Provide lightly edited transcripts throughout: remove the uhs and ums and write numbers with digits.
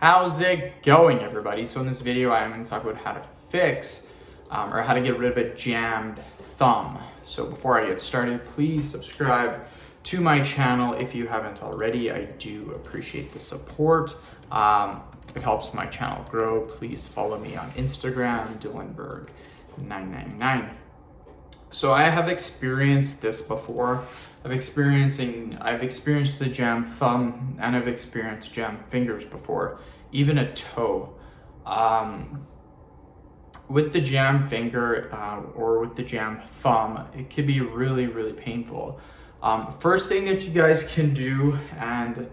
How's it going, everybody? So in this video, I'm going to talk about how to fix or how to get rid of a jammed thumb. So before I get started, please subscribe to my channel if you haven't already. I do appreciate the support. It helps my channel grow. Please follow me on Instagram, Dillenberg999. So I have experienced this before. I've experienced the jammed thumb, and I've experienced jammed fingers before, even a toe. With the jammed finger or with the jammed thumb, it could be really, really painful. First thing that you guys can do, and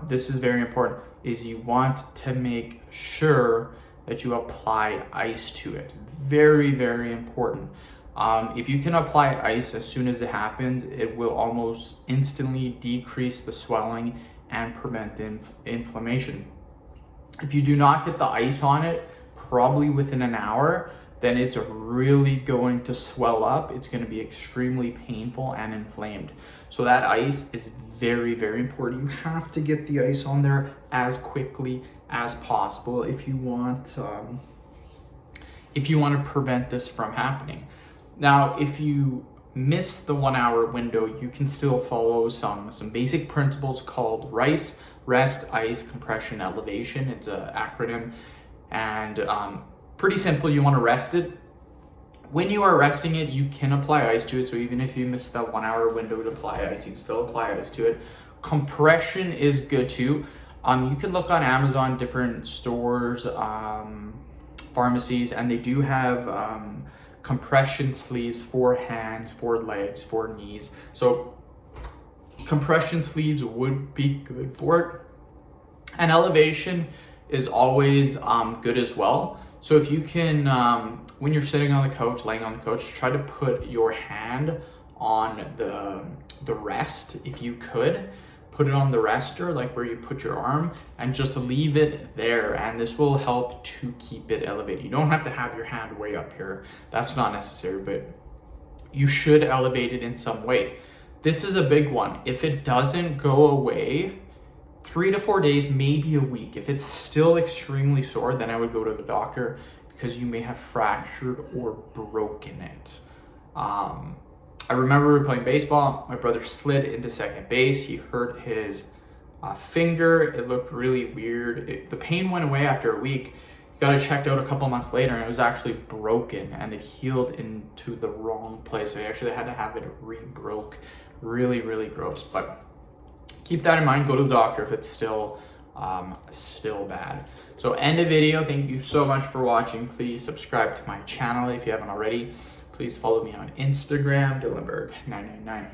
this is very important, is you want to make sure that you apply ice to it. Very, very important. If you can apply ice as soon as it happens, it will almost instantly decrease the swelling and prevent the inflammation. If you do not get the ice on it, probably within an hour, then it's really going to swell up. It's going to be extremely painful and inflamed. So that ice is very, very important. You have to get the ice on there as quickly as possible if you want to prevent this from happening. Now, if you miss the 1 hour window, you can still follow some basic principles called RICE, rest, ice, compression, elevation. It's an acronym, and pretty simple. You want to rest it. When you are resting it, you can apply ice to it. So even if you miss that 1 hour window to apply ice, you can still apply ice to it. Compression is good too. You can look on Amazon, different stores, pharmacies, and they do have compression sleeves for hands, for legs, for knees. So compression sleeves would be good for it. And elevation is always good as well. So if you can, when you're sitting on the couch, laying on the couch, try to put your hand on the rest. If you could, put it on the rester, like where you put your arm, and just leave it there. And this will help to keep it elevated. You don't have to have your hand way up here. That's not necessary, but you should elevate it in some way. This is a big one. If it doesn't go away, 3 to 4 days, maybe a week. If it's still extremely sore, then I would go to the doctor because you may have fractured or broken it. I remember playing baseball. My brother slid into second base. He hurt his finger. It looked really weird. The pain went away after a week. He got it checked out a couple months later, and it was actually broken, and it healed into the wrong place. So he actually had to have it re-broke. Really, really gross. But keep that in mind. Go to the doctor if it's still bad. So end of video. Thank you so much for watching. Please subscribe to my channel if you haven't already. Please follow me on Instagram, Dillenberg999.